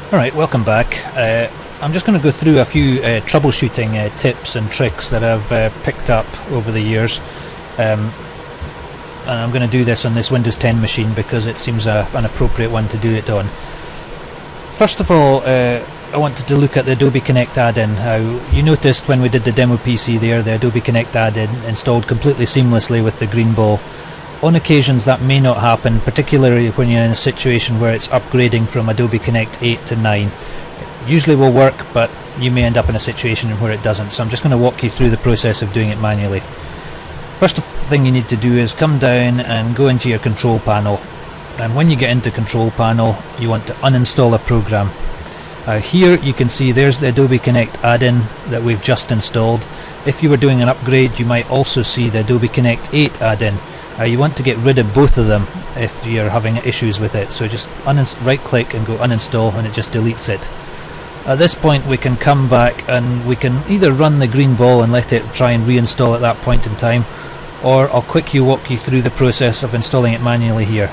Alright, welcome back. I'm just going to go through a few troubleshooting tips and tricks that I've picked up over the years. And I'm going to do this on this Windows 10 machine because it seems an appropriate one to do it on. First of all, I wanted to look at the Adobe Connect add-in. You noticed when we did the demo PC there, the Adobe Connect add-in installed completely seamlessly with the green ball. On occasions that may not happen, particularly when you're in a situation where it's upgrading from Adobe Connect 8 to 9. It usually will work, but you may end up in a situation where it doesn't, so I'm just going to walk you through the process of doing it manually. First thing you need to do is come down and go into your control panel, and when you get into control panel you want to uninstall a program. Here you can see there's the Adobe Connect add-in that we've just installed. If you were doing an upgrade you might also see the Adobe Connect 8 add-in. You want to get rid of both of them if you're having issues with it, so just right click and go uninstall and it just deletes it. At this point we can come back and we can either run the green ball and let it try and reinstall at that point in time, or I'll quickly walk you through the process of installing it manually here.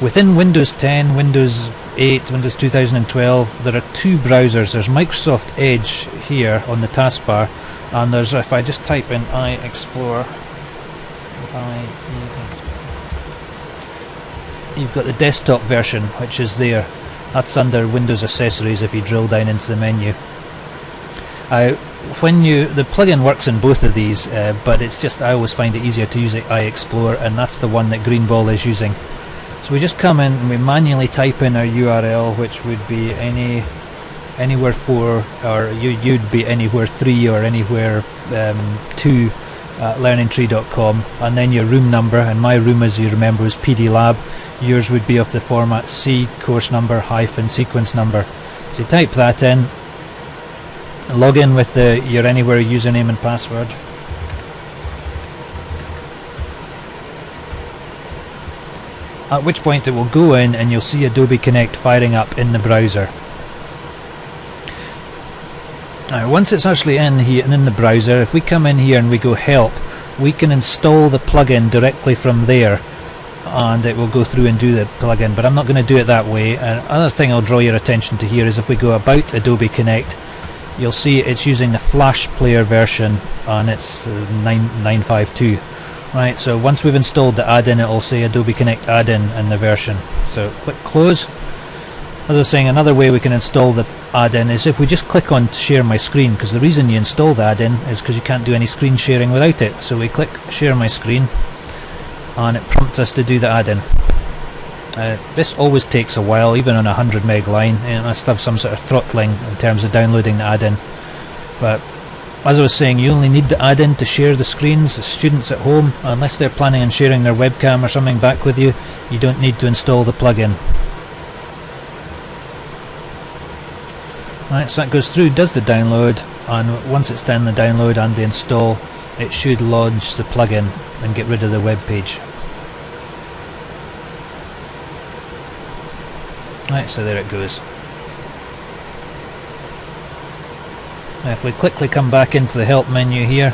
Within Windows 10, Windows 8, Windows 2012 there are two browsers. There's Microsoft Edge here on the taskbar, and there's, if I just type in iExplore, you've got the desktop version which is there. That's under Windows Accessories if you drill down into the menu. The plugin works in both of these, but it's just I always find it easier to use iExplore, and that's the one that Greenball is using. So we just come in and we manually type in our URL, which would be anywhere 4, or you'd be anywhere 3 or anywhere 2 at learningtree.com, and then your room number, and my room, as you remember, was PD Lab. Yours would be of the format C course number hyphen sequence number. So you type that in, log in with your Anywhere username and password. At which point it will go in and you'll see Adobe Connect firing up in the browser. Now once it's actually in here and in the browser, if we come in here and we go help, we can install the plugin directly from there, and it will go through and do the plugin, but I'm not going to do it that way. Another thing I'll draw your attention to here is if we go about Adobe Connect, you'll see it's using the Flash Player version, and it's 952. Right, so once we've installed the add-in, it will say Adobe Connect add-in in the version. So click close. As I was saying, another way we can install the add-in is if we just click on share my screen, because the reason you install the add-in is because you can't do any screen sharing without it. So we click share my screen and it prompts us to do the add-in. This always takes a while, even on a 100 meg line. It must have some sort of throttling in terms of downloading the add-in. But as I was saying, you only need the add-in to share the screens. The students at home, unless they're planning on sharing their webcam or something back with you, you don't need to install the plugin. Right, so that goes through, does the download, and once it's done the download and the install, it should launch the plugin and get rid of the web page. Right, so there it goes. Now if we quickly come back into the help menu here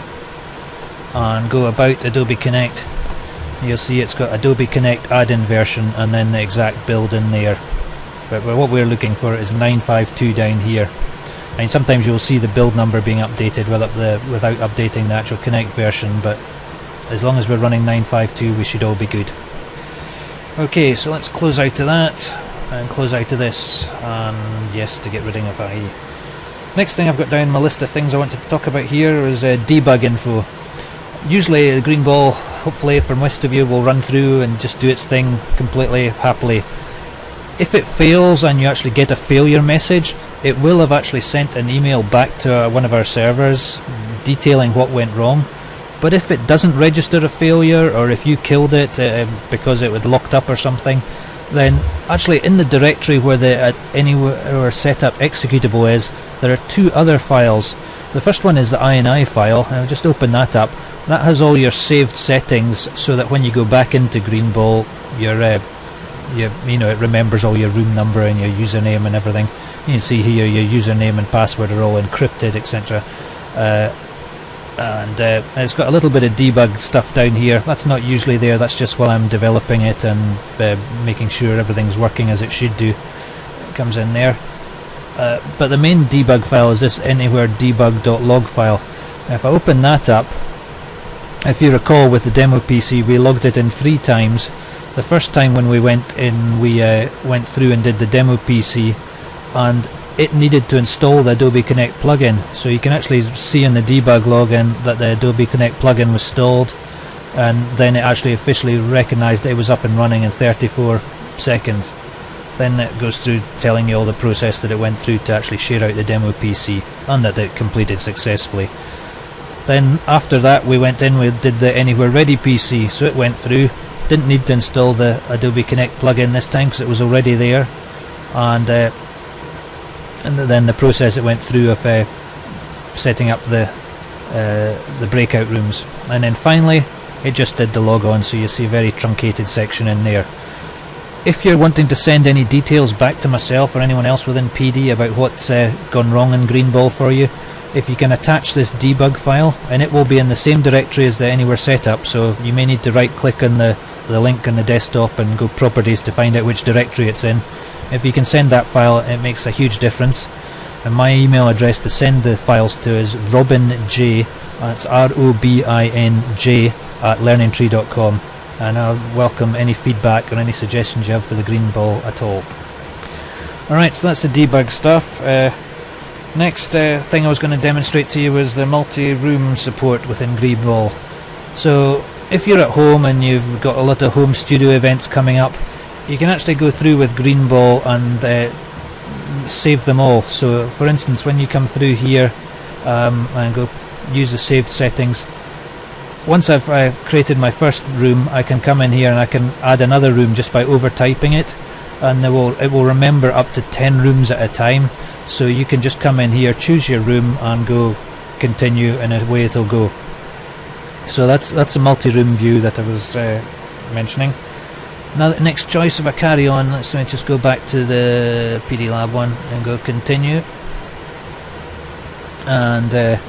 and go about Adobe Connect, you'll see it's got Adobe Connect add-in version and then the exact build in there. But what we're looking for is 952 down here. I mean, sometimes you'll see the build number being updated without updating the actual Connect version, but as long as we're running 952 we should all be good. Okay, so let's close out of that and close out of this, and yes, to get rid of IE. Next thing I've got down my list of things I want to talk about here is Debug Info. Usually the green ball, hopefully for most of you, will run through and just do its thing completely happily. If it fails and you actually get a failure message, it will have actually sent an email back to one of our servers detailing what went wrong. But if it doesn't register a failure, or if you killed it because it was locked up or something, then actually in the directory where the Anywhere setup executable is, there are two other files. The first one is the INI file, and I'll just open that up. That has all your saved settings, so that when you go back into Greenball, it remembers all your room number and your username and everything. You can see here your username and password are all encrypted, etc. And it's got a little bit of debug stuff down here. That's not usually there, that's just while I'm developing it and making sure everything's working as it should do. comes in there. But the main debug file is this anywhere debug.log file. Now if I open that up, if you recall with the demo PC we logged it in 3 times. The first time when we went in, we went through and did the demo PC, and it needed to install the Adobe Connect plugin. So you can actually see in the debug login that the Adobe Connect plugin was installed, and then it actually officially recognised it was up and running in 34 seconds. Then it goes through telling you all the process that it went through to actually share out the demo PC, and that it completed successfully. Then after that we went in, we did the Anywhere Ready PC, so it went through. Didn't need to install the Adobe Connect plugin this time because it was already there, and then the process it went through of setting up the breakout rooms, and then finally it just did the log on, so you see a very truncated section in there. If you're wanting to send any details back to myself or anyone else within PD about what's gone wrong in Greenball for you, if you can attach this debug file, and it will be in the same directory as the Anywhere setup, so you may need to right click on the link on the desktop and go properties to find out which directory it's in. If you can send that file, it makes a huge difference. And my email address to send the files to is robinj, that's ROBINJ @learningtree.com, and I'll welcome any feedback or any suggestions you have for the Greenball at all. Alright, so that's the debug stuff. Next thing I was going to demonstrate to you was the multi-room support within Greenball. So if you're at home and you've got a lot of home studio events coming up, you can actually go through with Greenball and save them all. So for instance, when you come through here and go use the saved settings, once I've created my first room, I can come in here and I can add another room just by over typing it, and it will remember up to 10 rooms at a time. So you can just come in here, choose your room and go continue, and away it'll go. So that's a multi-room view that I was mentioning. Now the next choice, if I carry on, let's just go back to the PD Lab one and go continue, and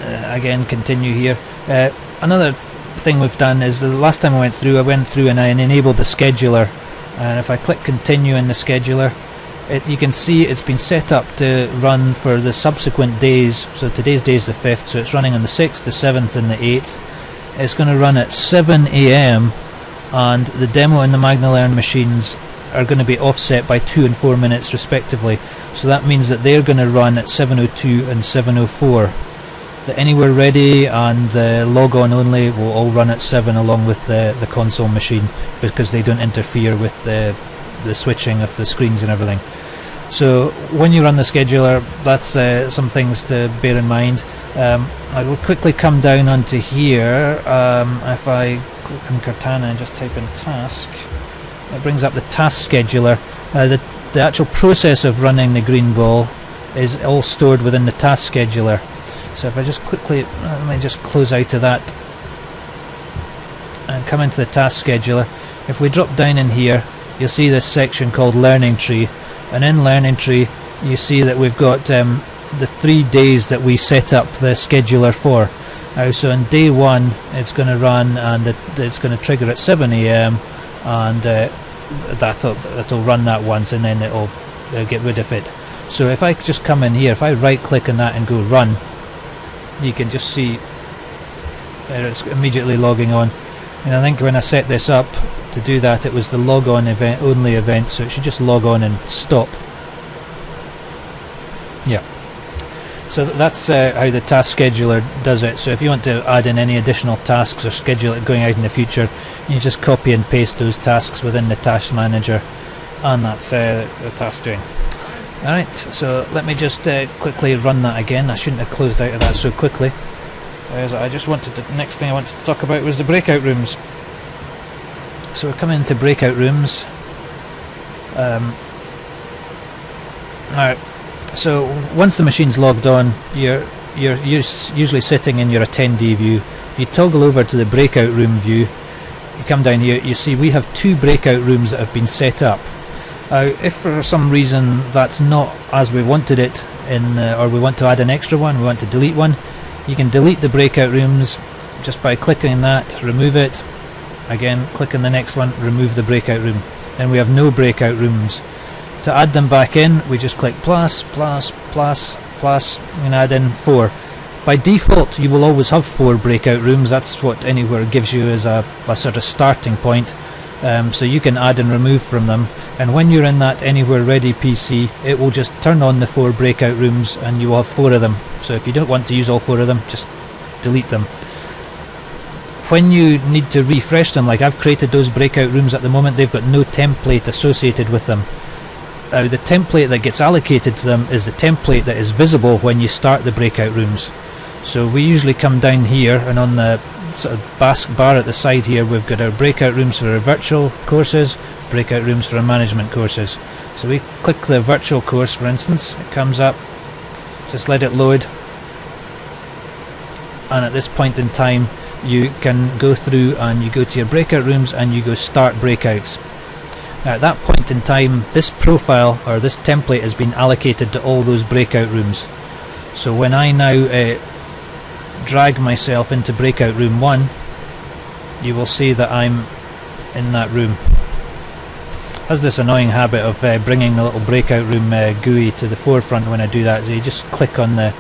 again continue here. Another thing we've done is the last time I went through and I enabled the scheduler, and if I click continue in the scheduler, you can see it's been set up to run for the subsequent days. So today's day is the 5th, so it's running on the 6th, the 7th and the 8th. It's going to run at 7 AM, and the demo and the MagnaLearn machines are going to be offset by 2 and 4 minutes respectively. So that means that they're going to run at 7:02 and 7:04. The Anywhere Ready and the Log On Only will all run at 7 along with the console machine, because they don't interfere with the switching of the screens and everything. So when you run the scheduler, that's some things to bear in mind. I will quickly come down onto here. If I click on Cortana and just type in task, it brings up the task scheduler. The actual process of running the Greenball is all stored within the task scheduler. So if I just quickly, let me just close out of that and come into the task scheduler. If we drop down in here, you'll see this section called Learning Tree, and in Learning Tree you see that we've got the 3 days that we set up the scheduler for. So on day 1 it's going to run, and it's going to trigger at 7 AM, and that'll run that once, and then it'll get rid of it. So if I just come in here, if I right click on that and go run, you can just see it's immediately logging on. And I think when I set this up to do that, it was the log on event only event, so it should just log on and stop. Yeah. So that's how the task scheduler does it. So if you want to add in any additional tasks or schedule it going out in the future, you just copy and paste those tasks within the task manager, and that's the task doing. Alright, so let me just quickly run that again. I shouldn't have closed out of that so quickly. I just wanted to, next thing I wanted to talk about was the breakout rooms. So we're coming into breakout rooms. Alright, so once the machine's logged on, you're usually sitting in your attendee view. You toggle over to the breakout room view, you come down here, you see we have 2 breakout rooms that have been set up. If for some reason that's not as we wanted it, or we want to add an extra one, we want to delete one, you can delete the breakout rooms just by clicking that, remove it, again click on the next one, remove the breakout room, and we have no breakout rooms. To add them back in, we just click plus, and add in 4. By default, you will always have 4 breakout rooms. That's what Anywhere gives you as a sort of starting point. So you can add and remove from them. And when you're in that Anywhere Ready PC, it will just turn on the 4 breakout rooms and you will have 4 of them. So if you don't want to use all 4 of them, just delete them. When you need to refresh them, like I've created those breakout rooms at the moment, they've got no template associated with them. The template that gets allocated to them is the template that is visible when you start the breakout rooms. So we usually come down here, and on the sort of bar at the side here, we've got our breakout rooms for our virtual courses, breakout rooms for our management courses. So we click the virtual course, for instance, it comes up, just let it load, and at this point in time you can go through and you go to your breakout rooms and you go start breakouts. Now at that point in time, this profile or this template has been allocated to all those breakout rooms. So when I now drag myself into breakout room 1, you will see that I'm in that room. Has this annoying habit of bringing the little breakout room GUI to the forefront when I do that. So you just click on the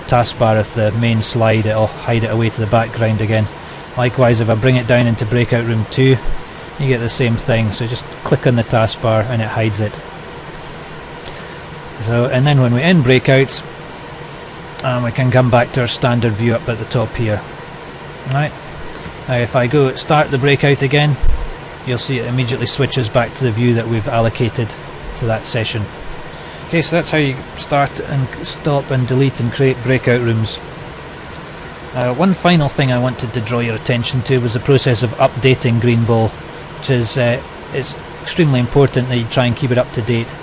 taskbar of the main slide, it'll hide it away to the background again. Likewise, if I bring it down into breakout room 2, you get the same thing. So just click on the taskbar and it hides it. So, and then when we end breakouts, we can come back to our standard view up at the top here. Right. Now if I go start the breakout again, you'll see it immediately switches back to the view that we've allocated to that session. Okay, so that's how you start and stop and delete and create breakout rooms. One final thing I wanted to draw your attention to was the process of updating Greenball, which is it's extremely important that you try and keep it up to date.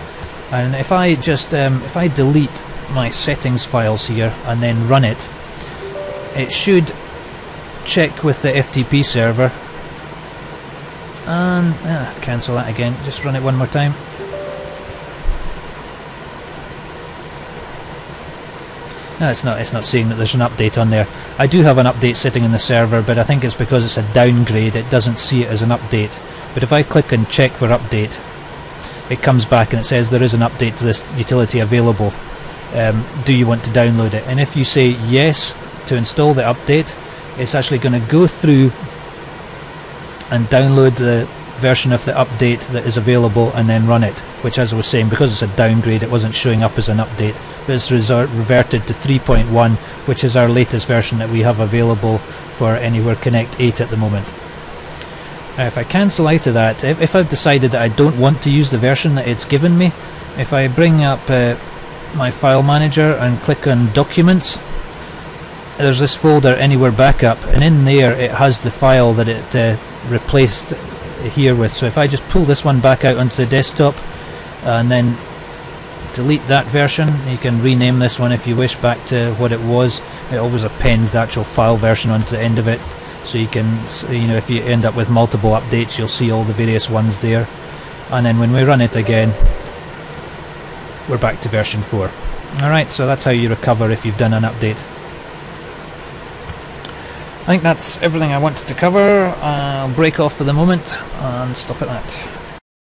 And if I just if I delete my settings files here and then run it, it should check with the FTP server and cancel that again, just run it one more time. No, it's not saying that there's an update on there. I do have an update sitting in the server, but I think it's because it's a downgrade, it doesn't see it as an update. But if I click and check for update, it comes back and it says there is an update to this utility available. Do you want to download it? And if you say yes to install the update, it's actually going to go through and download the version of the update that is available and then run it, which, as I was saying, because it's a downgrade, it wasn't showing up as an update, but it's reverted to 3.1, which is our latest version that we have available for Anywhere Connect 8 at the moment. Now if I cancel out of that, if I've decided that I don't want to use the version that it's given me, if I bring up my file manager and click on Documents, there's this folder Anywhere Backup, and in there it has the file that it replaced here with. So if I just pull this one back out onto the desktop and then delete that version, you can rename this one if you wish back to what it was. It always appends the actual file version onto the end of it, so you can, you know, if you end up with multiple updates, you'll see all the various ones there. And then when we run it again, we're back to version 4. Alright, so that's how you recover if you've done an update. I think that's everything I wanted to cover. I'll break off for the moment and stop at that.